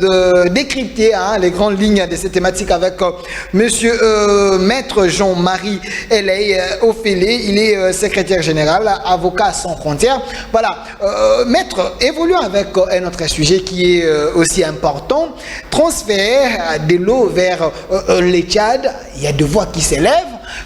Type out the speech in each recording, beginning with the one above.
de décrypter les grandes lignes de cette thématique avec monsieur Maître Jean-Marie Eley Ofélé. Il est secrétaire général, avocat sans frontières. Voilà, Maître, évoluons avec un autre sujet qui est aussi important. Transfert de l'eau vers le Tchad. Il y a des voix qui s'élèvent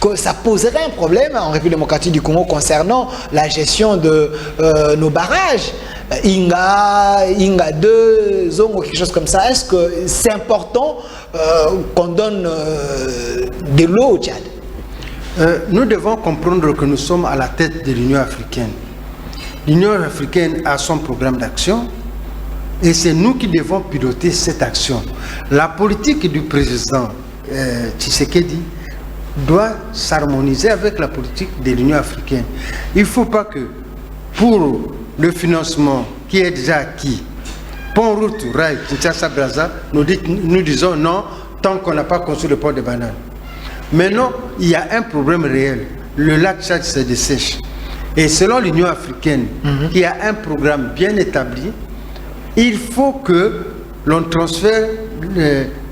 que ça poserait un problème en République démocratique du Congo concernant la gestion de nos barrages. Inga 2, Zongo, quelque chose comme ça. Est-ce que c'est important qu'on donne de l'eau au Tchad? Nous devons comprendre que nous sommes à la tête de l'Union africaine. L'Union africaine a son programme d'action et c'est nous qui devons piloter cette action. La politique du président Tshisekedi doit s'harmoniser avec la politique de l'Union africaine. Il ne faut pas que pour le financement qui est déjà acquis, pont route, rail, Kinshasa-Brazza, nous disons non tant qu'on n'a pas construit le port de bananes. Maintenant, il y a un problème réel. Le lac Tchad se dessèche. Et selon l'Union africaine, qui a un programme bien établi, il faut que l'on transfère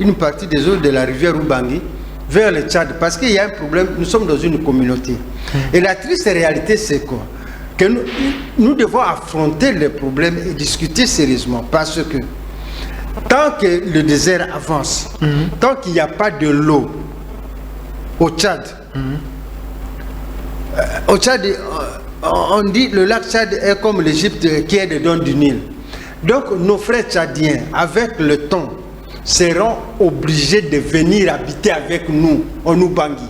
une partie des eaux de la rivière Ubangi vers le Tchad. Parce qu'il y a un problème, nous sommes dans une communauté. Et la triste réalité, c'est quoi? Que nous devons affronter les problèmes et discuter sérieusement. Parce que tant que le désert avance, tant qu'il n'y a pas de l'eau au Tchad, on dit le lac Tchad est comme l'Égypte qui est dedans du Nil. Donc nos frères tchadiens, avec le temps, seront obligés de venir habiter avec nous en Ubangi.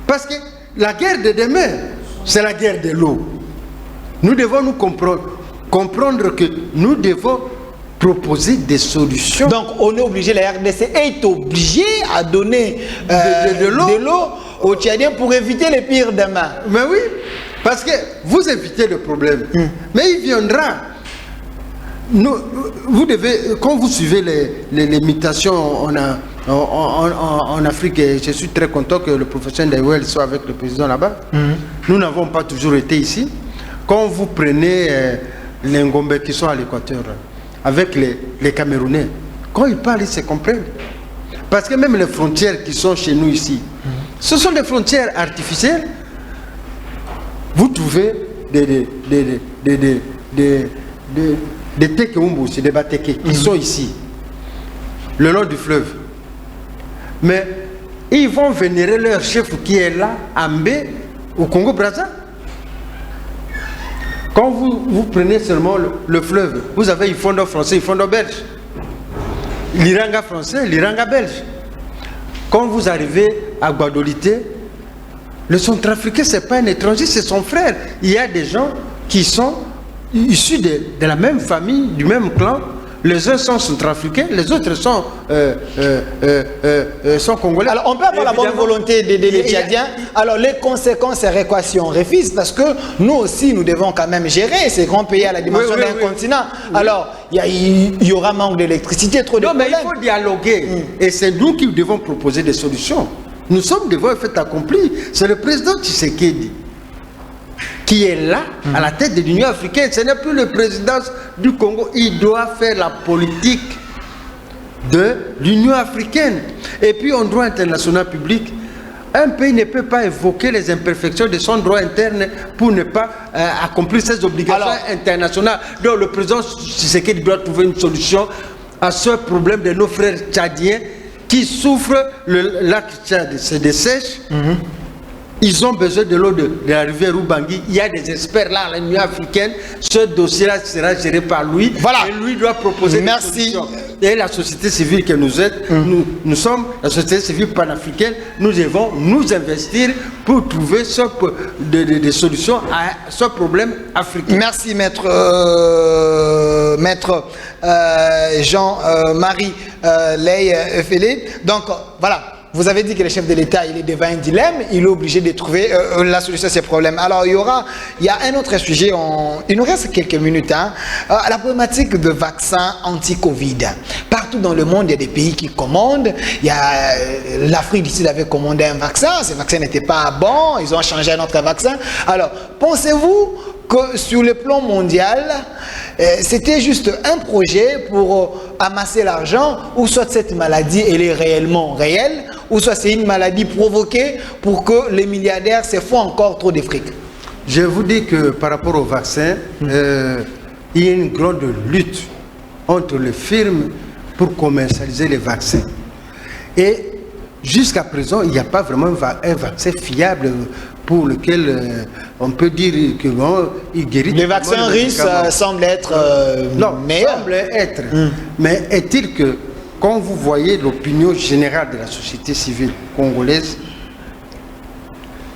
Parce que la guerre de demain, c'est la guerre de l'eau. Nous devons nous comprendre que nous devons proposer des solutions. Donc on est obligé, la RDC est obligée à donner de l'eau aux Tchadiens pour éviter les pires demain. Mais oui, parce que vous évitez le problème. Mais il viendra. Vous devez, quand vous suivez les mutations en Afrique, et je suis très content que le professeur Ndewel soit avec le président là-bas. Nous n'avons pas toujours été ici. Quand vous prenez les Ngombe qui sont à l'équateur, avec les Camerounais, quand ils parlent, ils se comprennent. Parce que même les frontières qui sont chez nous ici, ce sont des frontières artificielles. Vous trouvez des Tekeumbusi, des Bateke qui sont ici, le long du fleuve. Mais ils vont vénérer leur chef qui est là, à Mbé, au Congo-Brazza. Quand vous prenez seulement le fleuve, vous avez Ifondo français, Ifondo belge. L'Iranga français, l'Iranga belge. Quand vous arrivez à Guadolité, le centrafricain, ce n'est pas un étranger, c'est son frère. Il y a des gens qui sont issus de la même famille, du même clan. Les uns sont centrafricains, les autres sont congolais. Alors on peut avoir la bonne volonté d'aider les Tchadiens. Alors les conséquences seraient quoi si on refuse? Parce que nous aussi, nous devons quand même gérer ces grands pays à la dimension d'un continent. Alors il y aura manque d'électricité, trop de problèmes. Non, mais il faut dialoguer. Et c'est nous qui devons proposer des solutions. Nous sommes devant un fait accompli. C'est le président Tshisekedi qui est là, à la tête de l'Union africaine. Ce n'est plus le président du Congo. Il doit faire la politique de l'Union africaine. Et puis, en droit international public, un pays ne peut pas évoquer les imperfections de son droit interne pour ne pas accomplir ses obligations internationales. Donc, le président Tshisekedi doit trouver une solution à ce problème de nos frères tchadiens qui souffrent. Le lac Tchad se dessèche. Ils ont besoin de l'eau de la rivière Ubangi. Il y a des experts là à l'Union africaine. Ce dossier-là sera géré par lui. Voilà. Et lui doit proposer des solutions. Et la société civile que nous êtes, nous sommes la société civile panafricaine. Nous devons nous investir pour trouver des solutions à ce problème africain. Merci, maître Jean-Marie Eley Ofélé. Donc, voilà. Vous avez dit que le chef de l'État, il est devant un dilemme, il est obligé de trouver la solution à ces problèmes. Alors, il y a un autre sujet, il nous reste quelques minutes, la problématique de vaccins anti-Covid. Partout dans le monde, il y a des pays qui commandent. Il y a l'Afrique du Sud avait commandé un vaccin, ce vaccin n'était pas bon, ils ont changé un autre vaccin. Alors, pensez-vous que sur le plan mondial, c'était juste un projet pour amasser l'argent, ou soit cette maladie elle est réellement réelle, ou soit c'est une maladie provoquée pour que les milliardaires se font encore trop de fric? Je vous dis que par rapport au vaccin, il y a une grande lutte entre les firmes pour commercialiser les vaccins. Et jusqu'à présent, il n'y a pas vraiment un vaccin fiable pour lequel on peut dire que bon, il guérit. Les vaccins russes semblent être meilleurs. Semblent être. Mais est-il que quand vous voyez l'opinion générale de la société civile congolaise,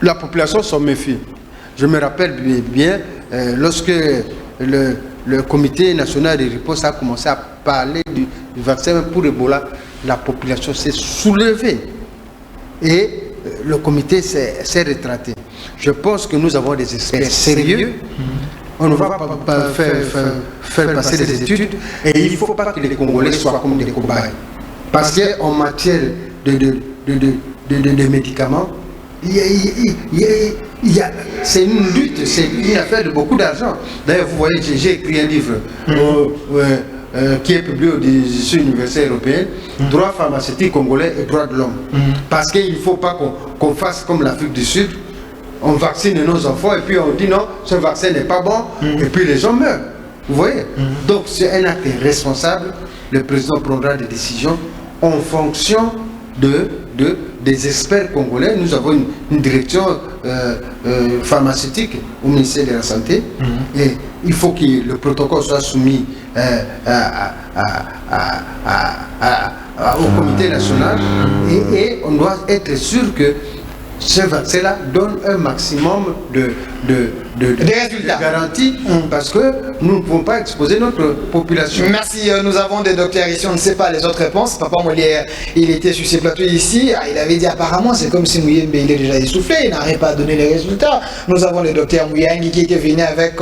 la population s'en méfie. Je me rappelle bien lorsque le comité national de riposte a commencé à parler du vaccin pour Ebola, la population s'est soulevée et le comité s'est retraité. Je pense que nous avons des experts sérieux. On ne va pas faire passer des études et il ne faut pas que les Congolais soient comme des cobayes. Parce qu'en matière de médicaments, c'est une lutte, c'est une affaire de beaucoup d'argent. D'ailleurs, vous voyez, j'ai écrit un livre qui est publié aux éditions universitaires européennes, droit pharmaceutique congolais et droits de l'homme. Parce qu'il ne faut pas qu'on fasse comme l'Afrique du Sud, on vaccine nos enfants et puis on dit non, ce vaccin n'est pas bon, et puis les gens meurent. Vous voyez? Donc c'est un acte responsable, le président prendra des décisions en fonction des experts congolais. Nous avons une direction pharmaceutique au ministère de la Santé et il faut que le protocole soit soumis au comité national et on doit être sûr que ce vaccin-là donne un maximum de garanties parce que nous ne pouvons pas exposer notre population. Merci, nous avons des docteurs ici, on ne sait pas les autres réponses. Papa Molière, il était sur ces plateaux ici, il avait dit apparemment c'est comme si Mouyembe il est déjà essoufflé, il n'arrive pas à donner les résultats. Nous avons le docteur Mouyangi qui était venu avec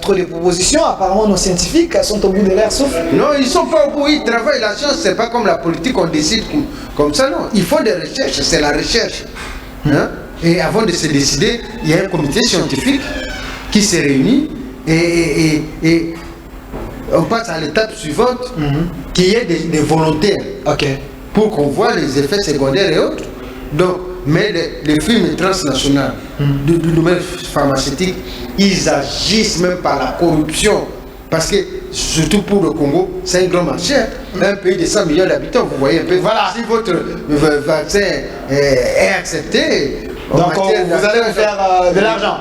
trop de propositions, apparemment nos scientifiques sont au bout de leur souffle. Non, ils ne sont pas au bout, ils travaillent, la science, c'est pas comme la politique, on décide comme ça, non. Il faut des recherches, c'est la recherche. Et avant de se décider, il y a un comité scientifique qui se réunit et on passe à l'étape suivante, qui est des volontaires, pour qu'on voit les effets secondaires et autres. Donc, mais les firmes transnationales du domaine pharmaceutique, ils agissent même par la corruption. Parce que, surtout pour le Congo, c'est un grand marché. Un pays de 100 millions d'habitants, vous voyez un peu. Voilà. Si votre vaccin est accepté, donc vous allez vous faire de l'argent.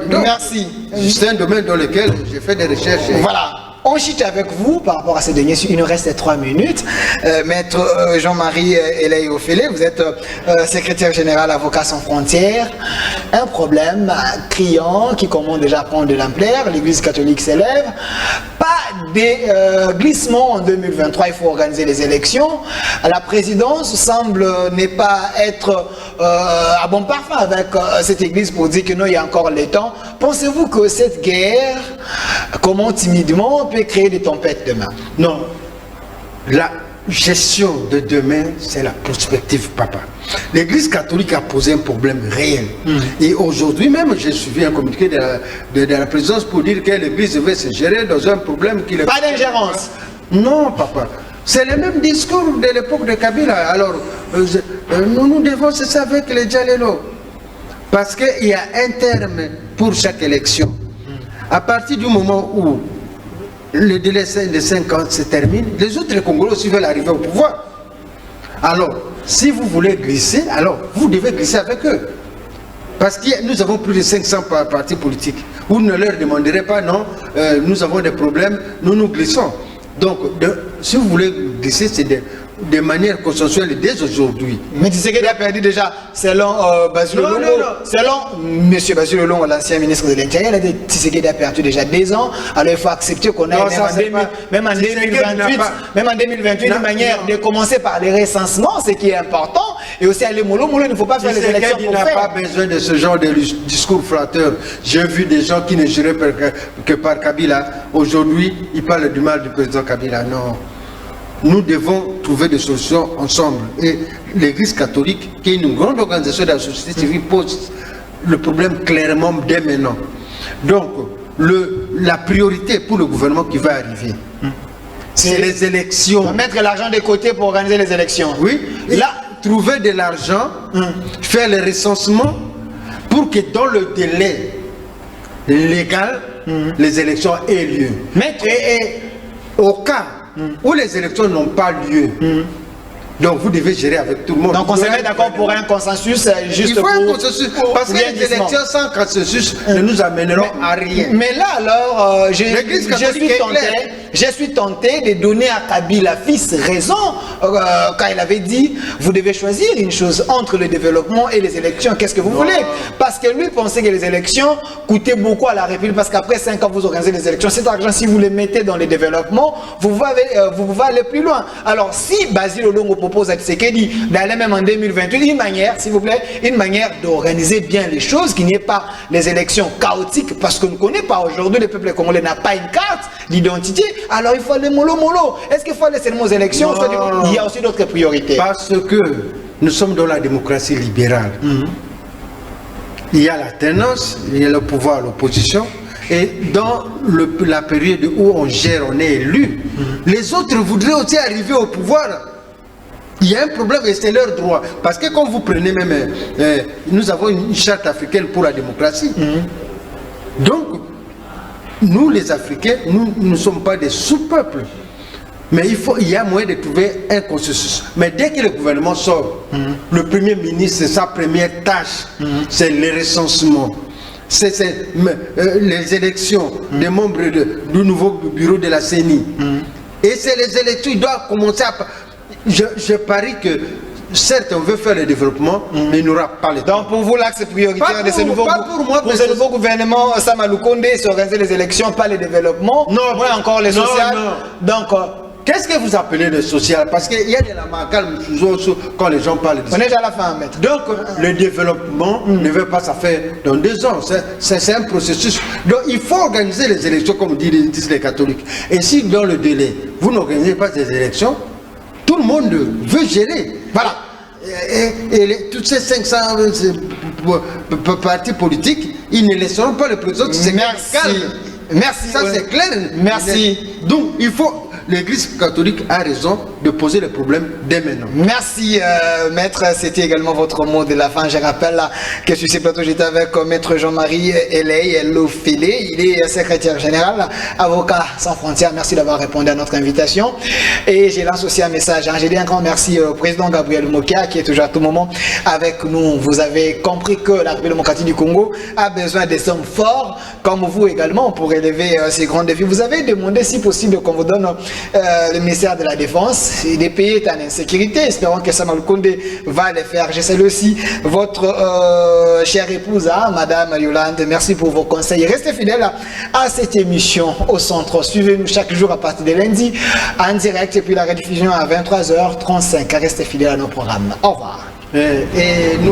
Merci. C'est un domaine dans lequel j'ai fait des recherches. Voilà. On chute avec vous par rapport à ces derniers. Il nous reste 3 minutes. Maître Jean-Marie Eley Ofele, vous êtes secrétaire général Avocats sans frontières. Un problème criant qui commence déjà à prendre de l'ampleur. L'Église catholique s'élève. Pas des glissements en 2023. Il faut organiser les élections. La présidence semble ne pas être à bon parfum avec cette Église pour dire que non, il y a encore le temps. Pensez-vous que cette guerre, comment timidement, peut créer des tempêtes demain? Non. La gestion de demain, c'est la prospective, papa. L'Église catholique a posé un problème réel. Et aujourd'hui même, j'ai suivi un communiqué de la présidence pour dire que l'Église devait se gérer dans un problème qui... Pas d'ingérence. Non, papa. C'est le même discours de l'époque de Kabila. Alors, nous devons cesser avec les Djalelo. Parce qu'il y a un terme pour chaque élection. À partir du moment où le délai de 5 ans se termine, les autres Congolais aussi veulent arriver au pouvoir. Alors, si vous voulez glisser, alors vous devez glisser avec eux. Parce que nous avons plus de 500 partis politiques. Vous ne leur demanderez pas, non, nous avons des problèmes, nous glissons. Donc, si vous voulez glisser, c'est de manière consensuelle dès aujourd'hui. Mais Tshisekedi a perdu déjà, selon Basil Olongo, selon M. Basil Olongo, l'ancien ministre de l'Intérieur, il a dit que Tshisekedi a perdu déjà 2 ans. Alors il faut accepter qu'on a même en 2028 une manière de commencer par les recensements, ce qui est important. Et aussi aller mollo, il ne faut pas faire les élections pour faire. Il n'a pas besoin de ce genre de discours flatteur. J'ai vu des gens qui ne juraient que par Kabila. Aujourd'hui, ils parlent du mal du président Kabila. Non. Nous devons trouver des solutions ensemble. Et l'Église catholique, qui est une grande organisation de la société civile, pose le problème clairement dès maintenant. Donc, la priorité pour le gouvernement qui va arriver. C'est les élections. Mettre l'argent de côté pour organiser les élections. Oui. Là, trouver de l'argent, faire le recensement pour que dans le délai légal, les élections aient lieu. Et au cas où les élections n'ont pas lieu, donc vous devez gérer avec tout le monde. Donc on se met d'accord pour un consensus juste. Il faut un consensus parce que les élections sans consensus ne nous amèneront à rien. Mais là alors, je suis tenté de donner à Kabila fils raison quand il avait dit vous devez choisir une chose entre le développement et les élections. Qu'est-ce que vous voulez? Parce que lui pensait que les élections coûtaient beaucoup à la République parce qu'après 5 ans vous organisez les élections. Cet argent si vous le mettez dans le développement, vous pouvez aller plus loin. Alors si Basil Olongo propose à Tshisekedi d'aller même en 2028, une manière, s'il vous plaît, une manière d'organiser bien les choses, qu'il n'y ait pas les élections chaotiques, parce qu'on ne connaît pas aujourd'hui, le peuple congolais n'a pas une carte d'identité, alors il faut aller mollo. Est-ce qu'il faut aller seulement aux élections? Il y a aussi d'autres priorités. Parce que nous sommes dans la démocratie libérale. Il y a l'alternance, il y a le pouvoir, l'opposition. Et dans la période où on gère, on est élu, les autres voudraient aussi arriver au pouvoir. Il y a un problème et c'est leur droit. Parce que quand vous prenez même, nous avons une charte africaine pour la démocratie. Donc, nous les Africains, nous ne sommes pas des sous-peuples. Mais il y a moyen de trouver un consensus. Mais dès que le gouvernement sort, le Premier ministre, sa première tâche, c'est le recensement. C'est les élections des membres du nouveau bureau de la CENI. Et c'est les élections, ils doivent commencer à... Je parie que certes on veut faire le développement, mais il n'aura pas le temps. Donc pour vous l'axe prioritaire de ce nouveau gouvernement Sama Lukonde, c'est organiser les élections, pas le développement. Non, ouais, encore les sociales. Donc qu'est-ce que vous appelez le social? Parce qu'il y a de la macalme quand les gens parlent de ça. On est déjà à la fin, maître. Donc le développement ne veut pas ça faire dans 2 ans. C'est un processus. Donc il faut organiser les élections comme disent les catholiques. Et si dans le délai, vous n'organisez pas des élections, tout le monde veut gérer. Voilà. Et toutes ces 500 partis politiques, ils ne laisseront pas le président. Merci. Ça, c'est clair. Merci. Donc, il faut... L'Église catholique a raison de poser le problème dès maintenant. Merci, maître. C'était également votre mot de la fin. Je rappelle que sur ces plateaux, j'étais avec maître Jean-Marie Lofélé. Il est secrétaire général, avocat sans frontières. Merci d'avoir répondu à notre invitation. Et j'ai lancé aussi un message. J'ai dit un grand merci au président Gabriel Mokia qui est toujours à tout moment avec nous. Vous avez compris que la République démocratique du Congo a besoin des hommes forts, comme vous également, pour élever ces grands défis. Vous avez demandé, si possible, qu'on vous donne le ministère de la Défense. Les pays est en insécurité. Espérons que Sama Lukonde va le faire. Je salue aussi votre chère épouse, Madame Yolande. Merci pour vos conseils. Restez fidèles à cette émission au centre. Suivez-nous chaque jour à partir de lundi en direct et puis la rediffusion à 23h35. Restez fidèles à nos programmes. Au revoir. Et nous